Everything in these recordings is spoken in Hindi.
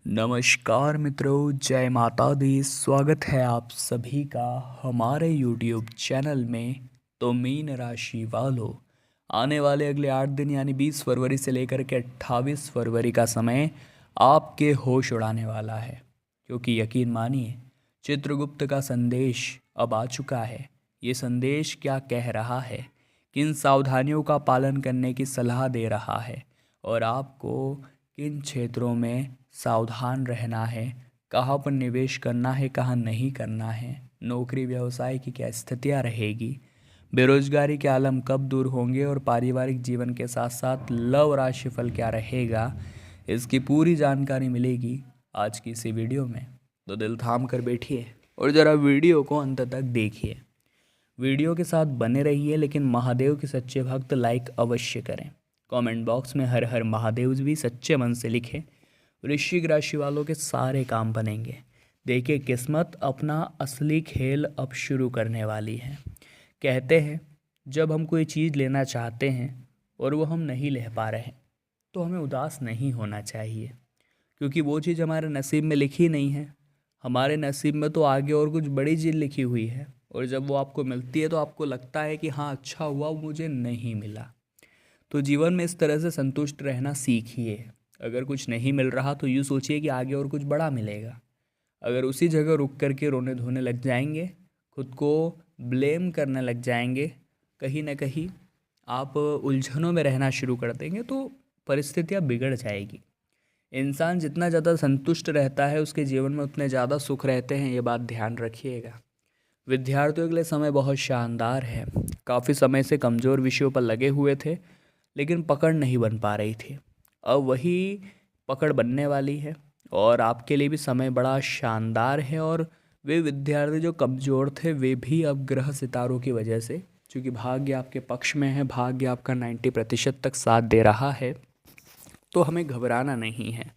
नमस्कार मित्रों, जय माता दी। स्वागत है आप सभी का हमारे YouTube चैनल में। तो मीन राशि वालों, आने वाले अगले 8 दिन यानी 20 फरवरी से लेकर के 28 फरवरी का समय आपके होश उड़ाने वाला है। क्योंकि यकीन मानिए, चित्रगुप्त का संदेश अब आ चुका है। ये संदेश क्या कह रहा है, किन सावधानियों का पालन करने की सलाह दे रहा है और आपको किन क्षेत्रों में सावधान रहना है, कहाँ पर निवेश करना है, कहाँ नहीं करना है, नौकरी व्यवसाय की क्या स्थितियाँ रहेगी, बेरोजगारी के आलम कब दूर होंगे और पारिवारिक जीवन के साथ साथ लव राशिफल क्या रहेगा, इसकी पूरी जानकारी मिलेगी आज की इसी वीडियो में। तो दिल थाम कर बैठिए और ज़रा वीडियो को अंत तक देखिए। वीडियो के साथ बने रहिए, लेकिन महादेव के सच्चे भक्त लाइक अवश्य करें। कमेंट बॉक्स में हर हर महादेव भी सच्चे मन से लिखें। वृश्चिक राशि वालों के सारे काम बनेंगे। देखिए, किस्मत अपना असली खेल अब शुरू करने वाली है। कहते हैं, जब हम कोई चीज़ लेना चाहते हैं और वो हम नहीं ले पा रहे हैं, तो हमें उदास नहीं होना चाहिए, क्योंकि वो चीज़ हमारे नसीब में लिखी नहीं है। हमारे नसीब में तो आगे और कुछ बड़ी चीज़ लिखी हुई है, और जब वो आपको मिलती है तो आपको लगता है कि हाँ, अच्छा हुआ वो मुझे नहीं मिला। तो जीवन में इस तरह से संतुष्ट रहना सीखिए। अगर कुछ नहीं मिल रहा तो यूँ सोचिए कि आगे और कुछ बड़ा मिलेगा। अगर उसी जगह रुक कर के रोने धोने लग जाएंगे, खुद को ब्लेम करने लग जाएंगे, कहीं ना कहीं आप उलझनों में रहना शुरू कर देंगे, तो परिस्थितियाँ बिगड़ जाएगी। इंसान जितना ज़्यादा संतुष्ट रहता है, उसके जीवन में उतने ज़्यादा सुख रहते हैं, ये बात ध्यान रखिएगा। विद्यार्थियों के लिए समय बहुत शानदार है। काफ़ी समय से कमज़ोर विषयों पर लगे हुए थे, लेकिन पकड़ नहीं बन पा रही थी। अब वही पकड़ बनने वाली है, और आपके लिए भी समय बड़ा शानदार है। और वे विद्यार्थी जो कमज़ोर थे, वे भी अब ग्रह सितारों की वजह से, क्योंकि भाग्य आपके पक्ष में है, भाग्य आपका 90% तक साथ दे रहा है, तो हमें घबराना नहीं है।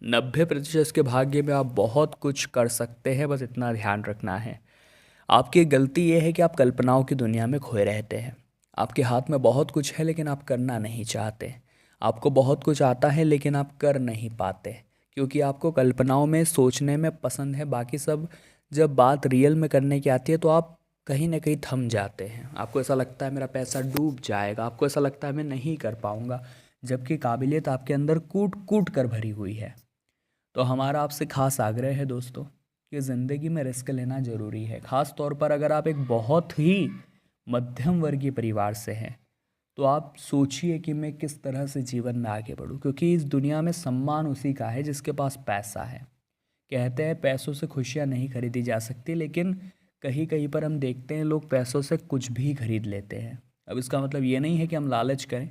90% के भाग्य में आप बहुत कुछ कर सकते हैं, बस इतना ध्यान रखना है। आपकी गलती ये है कि आप कल्पनाओं की दुनिया में खोए रहते हैं। आपके हाथ में बहुत कुछ है, लेकिन आप करना नहीं चाहते। आपको बहुत कुछ आता है, लेकिन आप कर नहीं पाते, क्योंकि आपको कल्पनाओं में सोचने में पसंद है। बाकी सब, जब बात रियल में करने की आती है तो आप कहीं ना कहीं थम जाते हैं। आपको ऐसा लगता है मेरा पैसा डूब जाएगा, आपको ऐसा लगता है मैं नहीं कर पाऊंगा, जबकि काबिलियत आपके अंदर कूट कूट कर भरी हुई है। तो हमारा आपसे खास आग्रह है दोस्तों, कि ज़िंदगी में रिस्क लेना ज़रूरी है। ख़ास तौर पर अगर आप एक बहुत ही मध्यम वर्गीय परिवार से हैं, तो आप सोचिए कि मैं किस तरह से जीवन में आगे बढ़ूं, क्योंकि इस दुनिया में सम्मान उसी का है जिसके पास पैसा है। कहते हैं पैसों से खुशियां नहीं खरीदी जा सकती, लेकिन कहीं कहीं पर हम देखते हैं लोग पैसों से कुछ भी खरीद लेते हैं। अब इसका मतलब ये नहीं है कि हम लालच करें।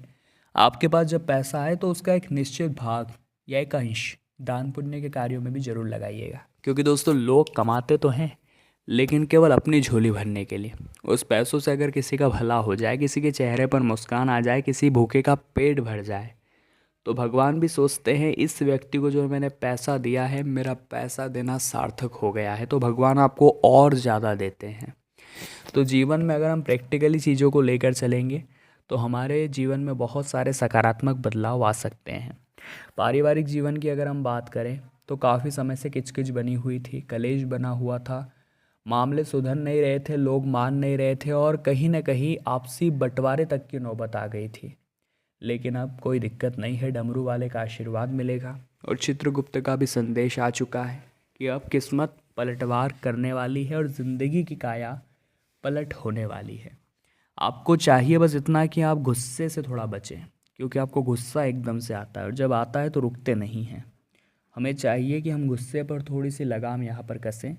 आपके पास जब पैसा आए तो उसका एक निश्चित भाग या एक अंश दान पुण्य के कार्यों में भी जरूर लगाइएगा, क्योंकि दोस्तों, लोग कमाते तो हैं, लेकिन केवल अपनी झोली भरने के लिए। उस पैसों से अगर किसी का भला हो जाए, किसी के चेहरे पर मुस्कान आ जाए, किसी भूखे का पेट भर जाए, तो भगवान भी सोचते हैं इस व्यक्ति को जो मैंने पैसा दिया है, मेरा पैसा देना सार्थक हो गया है, तो भगवान आपको और ज़्यादा देते हैं। तो जीवन में अगर हम प्रैक्टिकली चीज़ों को लेकर चलेंगे, तो हमारे जीवन में बहुत सारे सकारात्मक बदलाव आ सकते हैं। पारिवारिक जीवन की अगर हम बात करें, तो काफ़ी समय से किचकिच बनी हुई थी, कलेश बना हुआ था, मामले सुधर नहीं रहे थे, लोग मान नहीं रहे थे, और कहीं ना कहीं आपसी बंटवारे तक की नौबत आ गई थी। लेकिन अब कोई दिक्कत नहीं है, डमरू वाले का आशीर्वाद मिलेगा, और चित्रगुप्त का भी संदेश आ चुका है कि अब किस्मत पलटवार करने वाली है और ज़िंदगी की काया पलट होने वाली है। आपको चाहिए बस इतना कि आप गुस्से से थोड़ा बचें, क्योंकि आपको गुस्सा एकदम से आता है, और जब आता है तो रुकते नहीं हैं। हमें चाहिए कि हम गुस्से पर थोड़ी सी लगाम यहाँ पर कसें,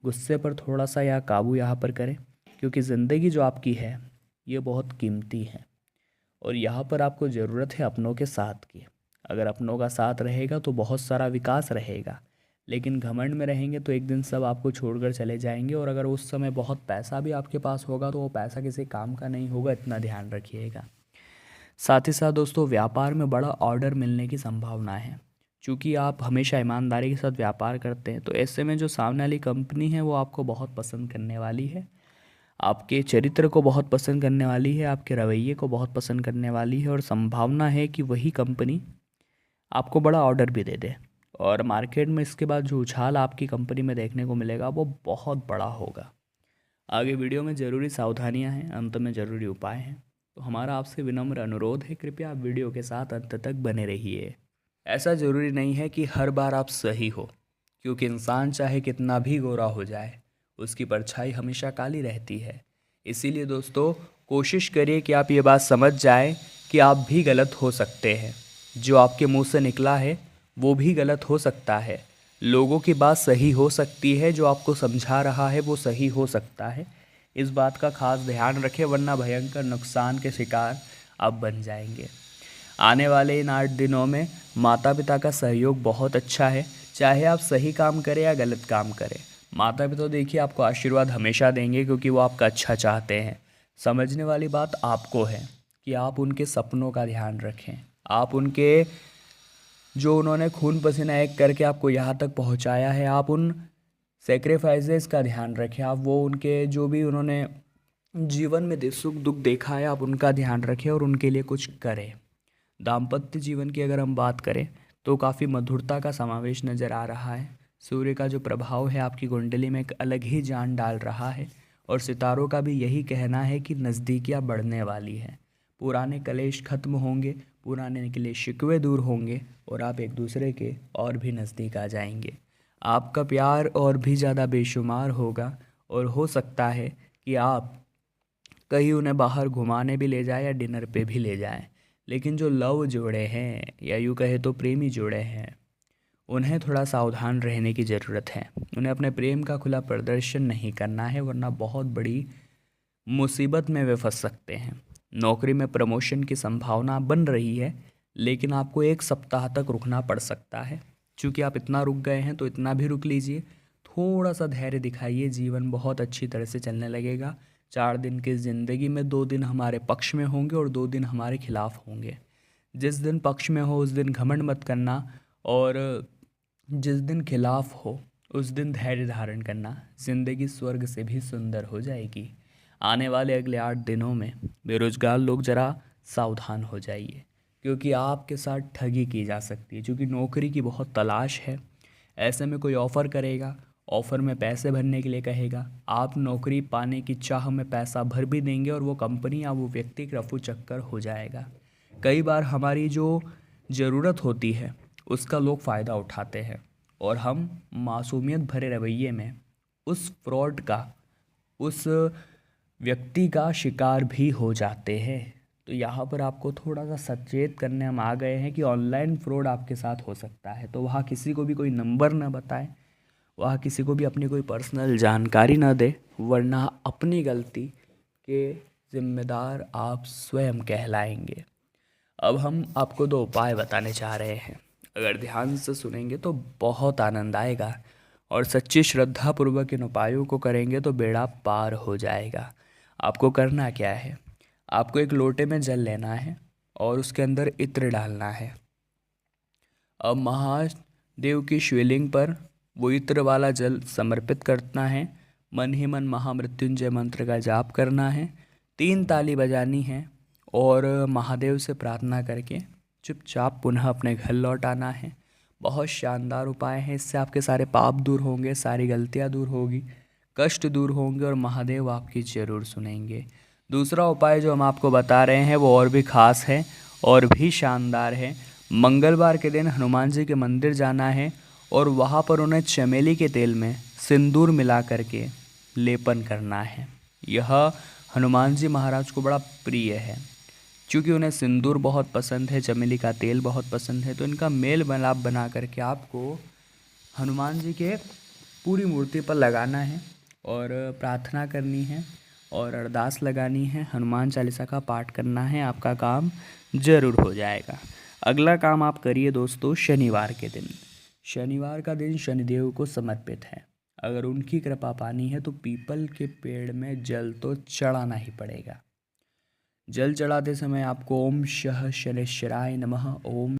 गुस्से पर थोड़ा सा या काबू यहाँ पर करें, क्योंकि ज़िंदगी जो आपकी है, ये बहुत कीमती है, और यहाँ पर आपको ज़रूरत है अपनों के साथ की। अगर अपनों का साथ रहेगा तो बहुत सारा विकास रहेगा, लेकिन घमंड में रहेंगे तो एक दिन सब आपको छोड़कर चले जाएंगे। और अगर उस समय बहुत पैसा भी आपके पास होगा, तो वो पैसा किसी काम का नहीं होगा, इतना ध्यान रखिएगा। साथ ही साथ दोस्तों, व्यापार में बड़ा ऑर्डर मिलने की संभावना है। चूँकि आप हमेशा ईमानदारी के साथ व्यापार करते हैं, तो ऐसे में जो सामने वाली कंपनी है वो आपको बहुत पसंद करने वाली है, आपके चरित्र को बहुत पसंद करने वाली है, आपके रवैये को बहुत पसंद करने वाली है, और संभावना है कि वही कंपनी आपको बड़ा ऑर्डर भी दे दे। और मार्केट में इसके बाद जो उछाल आपकी कंपनी में देखने को मिलेगा वो बहुत बड़ा होगा। आगे वीडियो में ज़रूरी सावधानियां हैं, अंत में ज़रूरी उपाय हैं। तो हमारा आपसे विनम्र अनुरोध है, कृपया आप वीडियो के साथ अंत तक बने रहिए। ऐसा ज़रूरी नहीं है कि हर बार आप सही हो, क्योंकि इंसान चाहे कितना भी गोरा हो जाए, उसकी परछाई हमेशा काली रहती है। इसीलिए दोस्तों, कोशिश करिए कि आप ये बात समझ जाएं कि आप भी गलत हो सकते हैं। जो आपके मुंह से निकला है वो भी गलत हो सकता है। लोगों की बात सही हो सकती है, जो आपको समझा रहा है वो सही हो सकता है। इस बात का खास ध्यान रखें, वरना भयंकर नुकसान के शिकार आप बन जाएंगे। आने वाले इन 8 दिनों में माता पिता का सहयोग बहुत अच्छा है। चाहे आप सही काम करें या गलत काम करें, माता पिता देखिए आपको आशीर्वाद हमेशा देंगे, क्योंकि वो आपका अच्छा चाहते हैं। समझने वाली बात आपको है कि आप उनके सपनों का ध्यान रखें। आप उनके जो उन्होंने खून पसीना एक करके आपको यहाँ तक पहुँचाया है, आप उन सेक्रीफाइसेस का ध्यान रखें। आप वो उनके जो भी उन्होंने जीवन में सुख दुख देखा है, आप उनका ध्यान रखें और उनके लिए कुछ करें। दाम्पत्य जीवन की अगर हम बात करें तो काफ़ी मधुरता का समावेश नज़र आ रहा है। सूर्य का जो प्रभाव है आपकी कुंडली में एक अलग ही जान डाल रहा है, और सितारों का भी यही कहना है कि नज़दीकियाँ बढ़ने वाली हैं। पुराने कलेश खत्म होंगे, पुराने निकले शिकवे दूर होंगे, और आप एक दूसरे के और भी नज़दीक आ जाएंगे। आपका प्यार और भी ज़्यादा बेशुमार होगा, और हो सकता है कि आप कहीं उन्हें बाहर घुमाने भी ले जाए या डिनर पे भी ले जाएं। लेकिन जो लव जोड़े हैं, या यूँ कहे तो प्रेमी जोड़े हैं, उन्हें थोड़ा सावधान रहने की ज़रूरत है। उन्हें अपने प्रेम का खुला प्रदर्शन नहीं करना है, वरना बहुत बड़ी मुसीबत में वे फंस सकते हैं। नौकरी में प्रमोशन की संभावना बन रही है, लेकिन आपको 1 सप्ताह तक रुकना पड़ सकता है। चूँकि आप इतना रुक गए हैं तो इतना भी रुक लीजिए, थोड़ा सा धैर्य दिखाइए, जीवन बहुत अच्छी तरह से चलने लगेगा। 4 दिन की ज़िंदगी में 2 दिन हमारे पक्ष में होंगे और 2 दिन हमारे खिलाफ होंगे। जिस दिन पक्ष में हो उस दिन घमंड मत करना, और जिस दिन खिलाफ हो उस दिन धैर्य धारण करना। ज़िंदगी स्वर्ग से भी सुंदर हो जाएगी। आने वाले अगले 8 दिनों में बेरोजगार लोग ज़रा सावधान हो जाइए, क्योंकि आपके साथ ठगी की जा सकती है। क्योंकि नौकरी की बहुत तलाश है, ऐसे में कोई ऑफ़र करेगा, ऑफ़र में पैसे भरने के लिए कहेगा, आप नौकरी पाने की चाह में पैसा भर भी देंगे, और वो कंपनी या वो व्यक्ति रफू चक्कर हो जाएगा। कई बार हमारी जो ज़रूरत होती है उसका लोग फ़ायदा उठाते हैं, और हम मासूमियत भरे रवैये में उस फ्रॉड का, उस व्यक्ति का शिकार भी हो जाते हैं। तो यहाँ पर आपको थोड़ा सा सचेत करने हम आ गए हैं कि ऑनलाइन फ्रॉड आपके साथ हो सकता है। तो वहाँ किसी को भी कोई नंबर ना बताएं, वहाँ किसी को भी अपनी कोई पर्सनल जानकारी ना दे, वरना अपनी गलती के जिम्मेदार आप स्वयं कहलाएंगे। अब हम आपको 2 उपाय बताने चाह रहे हैं। अगर ध्यान से सुनेंगे तो बहुत आनंद आएगा, और सच्ची श्रद्धापूर्वक इन उपायों को करेंगे तो बेड़ा पार हो जाएगा। आपको करना क्या है, आपको एक लोटे में जल लेना है और उसके अंदर इत्र डालना है। अब महादेव की शिवलिंग पर वो इत्र वाला जल समर्पित करना है। मन ही मन महामृत्युंजय मंत्र का जाप करना है, 3 ताली बजानी है, और महादेव से प्रार्थना करके चुपचाप पुनः अपने घर लौट आना है। बहुत शानदार उपाय है, इससे आपके सारे पाप दूर होंगे, सारी गलतियाँ दूर होगी, कष्ट दूर होंगे, और महादेव आपकी ज़रूर सुनेंगे। दूसरा उपाय जो हम आपको बता रहे हैं वो और भी ख़ास है और भी शानदार है। मंगलवार के दिन हनुमान जी के मंदिर जाना है, और वहाँ पर उन्हें चमेली के तेल में सिंदूर मिला करके लेपन करना है। यह हनुमान जी महाराज को बड़ा प्रिय है, क्योंकि उन्हें सिंदूर बहुत पसंद है, चमेली का तेल बहुत पसंद है। तो इनका मेल मिलाप बना करके आपको हनुमान जी के पूरी मूर्ति पर लगाना है, और प्रार्थना करनी है, और अरदास लगानी है, हनुमान चालीसा का पाठ करना है। आपका काम ज़रूर हो जाएगा। अगला काम आप करिए दोस्तों, शनिवार के दिन। शनिवार का दिन शनिदेव को समर्पित है। अगर उनकी कृपा पानी है तो पीपल के पेड़ में जल तो चढ़ाना ही पड़ेगा। जल चढ़ाते समय आपको ओम शः शनैश्चराय नमः, ओम